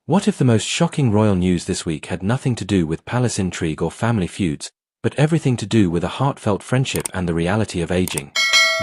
What if the most shocking royal news this week had nothing to do with palace intrigue or family feuds, but everything to do with a heartfelt friendship and the reality of aging?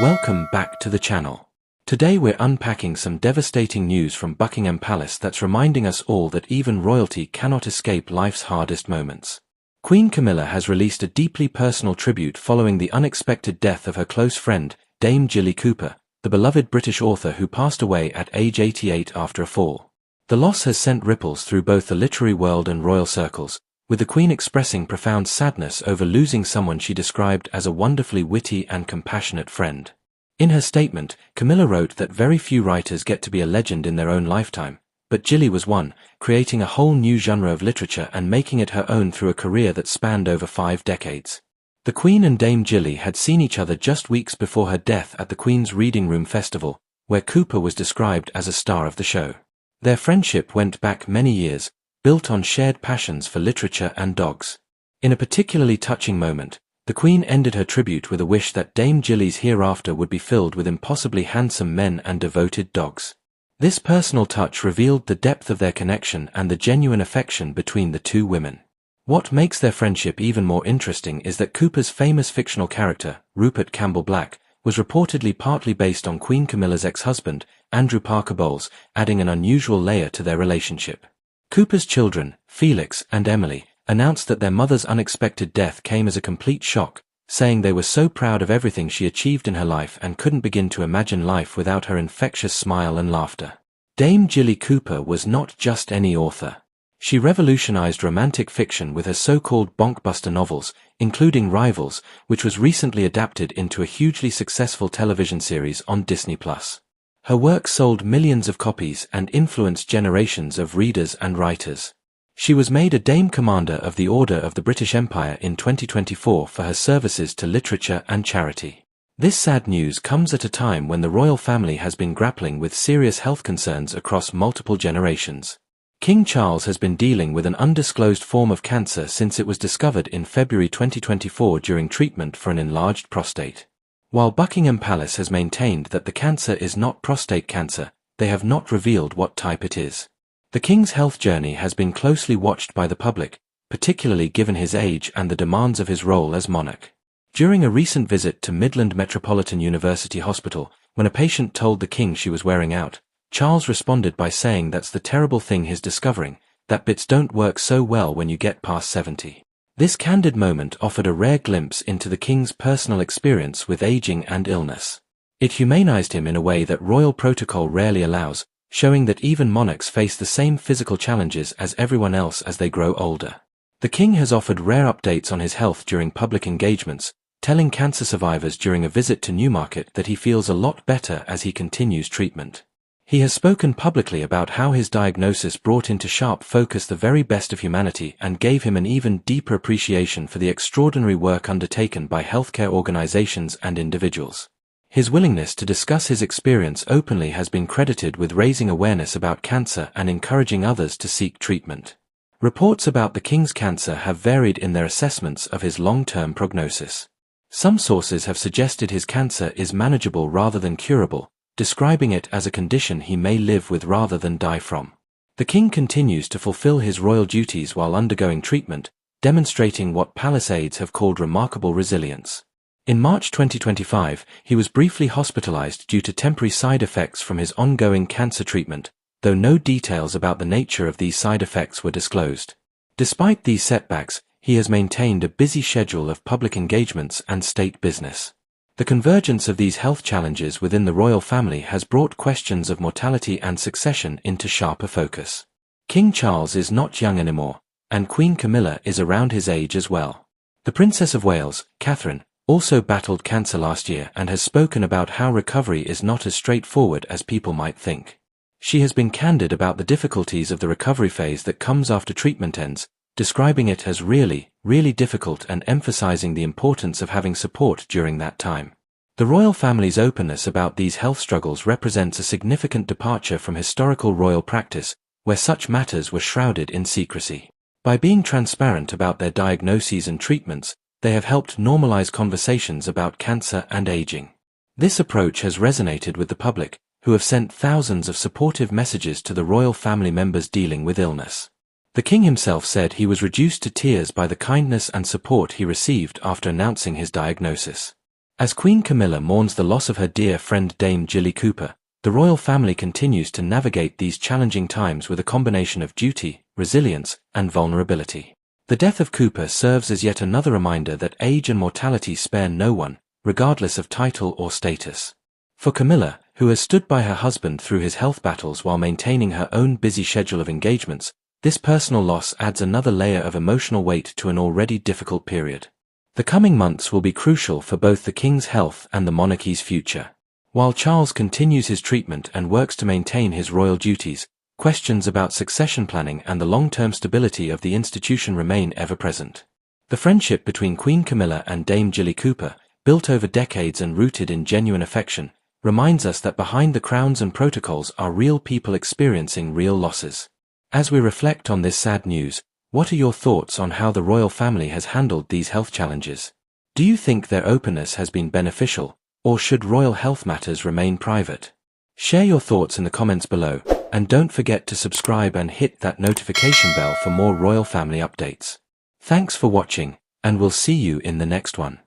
Welcome back to the channel. Today we're unpacking some devastating news from Buckingham Palace that's reminding us all that even royalty cannot escape life's hardest moments. Queen Camilla has released a deeply personal tribute following the unexpected death of her close friend, Dame Jilly Cooper, the beloved British author who passed away at age 88 after a fall. The loss has sent ripples through both the literary world and royal circles, with the Queen expressing profound sadness over losing someone she described as a wonderfully witty and compassionate friend. In her statement, Camilla wrote that very few writers get to be a legend in their own lifetime, but Jilly was one, creating a whole new genre of literature and making it her own through a career that spanned over 5 decades. The Queen and Dame Jilly had seen each other just weeks before her death at the Queen's Reading Room Festival, where Cooper was described as a star of the show. Their friendship went back many years, built on shared passions for literature and dogs. In a particularly touching moment, the Queen ended her tribute with a wish that Dame Jilly's hereafter would be filled with impossibly handsome men and devoted dogs. This personal touch revealed the depth of their connection and the genuine affection between the two women. What makes their friendship even more interesting is that Cooper's famous fictional character, Rupert Campbell Black, was reportedly partly based on Queen Camilla's ex-husband, Andrew Parker Bowles, adding an unusual layer to their relationship. Cooper's children, Felix and Emily, announced that their mother's unexpected death came as a complete shock, saying they were so proud of everything she achieved in her life and couldn't begin to imagine life without her infectious smile and laughter. Dame Jilly Cooper was not just any author. She revolutionized romantic fiction with her so-called bonkbuster novels, including Rivals, which was recently adapted into a hugely successful television series on Disney+. Her work sold millions of copies and influenced generations of readers and writers. She was made a Dame Commander of the Order of the British Empire in 2024 for her services to literature and charity. This sad news comes at a time when the royal family has been grappling with serious health concerns across multiple generations. King Charles has been dealing with an undisclosed form of cancer since it was discovered in February 2024 during treatment for an enlarged prostate. While Buckingham Palace has maintained that the cancer is not prostate cancer, they have not revealed what type it is. The King's health journey has been closely watched by the public, particularly given his age and the demands of his role as monarch. During a recent visit to Midland Metropolitan University Hospital, when a patient told the King she was wearing out, Charles responded by saying that's the terrible thing he's discovering, that bits don't work so well when you get past 70. This candid moment offered a rare glimpse into the King's personal experience with aging and illness. It humanized him in a way that royal protocol rarely allows, showing that even monarchs face the same physical challenges as everyone else as they grow older. The King has offered rare updates on his health during public engagements, telling cancer survivors during a visit to Newmarket that he feels a lot better as he continues treatment. He has spoken publicly about how his diagnosis brought into sharp focus the very best of humanity and gave him an even deeper appreciation for the extraordinary work undertaken by healthcare organizations and individuals. His willingness to discuss his experience openly has been credited with raising awareness about cancer and encouraging others to seek treatment. Reports about the King's cancer have varied in their assessments of his long-term prognosis. Some sources have suggested his cancer is manageable rather than curable, describing it as a condition he may live with rather than die from. The King continues to fulfill his royal duties while undergoing treatment, demonstrating what palace aides have called remarkable resilience. In March 2025, he was briefly hospitalized due to temporary side effects from his ongoing cancer treatment, though no details about the nature of these side effects were disclosed. Despite these setbacks, he has maintained a busy schedule of public engagements and state business. The convergence of these health challenges within the royal family has brought questions of mortality and succession into sharper focus. King Charles is not young anymore, and Queen Camilla is around his age as well. The Princess of Wales, Catherine, also battled cancer last year and has spoken about how recovery is not as straightforward as people might think. She has been candid about the difficulties of the recovery phase that comes after treatment ends, describing it as really difficult and emphasizing the importance of having support during that time. The royal family's openness about these health struggles represents a significant departure from historical royal practice, where such matters were shrouded in secrecy. By being transparent about their diagnoses and treatments, they have helped normalize conversations about cancer and aging. This approach has resonated with the public, who have sent thousands of supportive messages to the royal family members dealing with illness. The king himself said he was reduced to tears by the kindness and support he received after announcing his diagnosis. As Queen Camilla mourns the loss of her dear friend Dame Jilly Cooper, the royal family continues to navigate these challenging times with a combination of duty, resilience, and vulnerability. The death of Cooper serves as yet another reminder that age and mortality spare no one, regardless of title or status. For Camilla, who has stood by her husband through his health battles while maintaining her own busy schedule of engagements, this personal loss adds another layer of emotional weight to an already difficult period. The coming months will be crucial for both the king's health and the monarchy's future. While Charles continues his treatment and works to maintain his royal duties, questions about succession planning and the long-term stability of the institution remain ever present. The friendship between Queen Camilla and Dame Jilly Cooper, built over decades and rooted in genuine affection, reminds us that behind the crowns and protocols are real people experiencing real losses. As we reflect on this sad news, what are your thoughts on how the royal family has handled these health challenges? Do you think their openness has been beneficial, or should royal health matters remain private? Share your thoughts in the comments below, and don't forget to subscribe and hit that notification bell for more royal family updates. Thanks for watching, and we'll see you in the next one.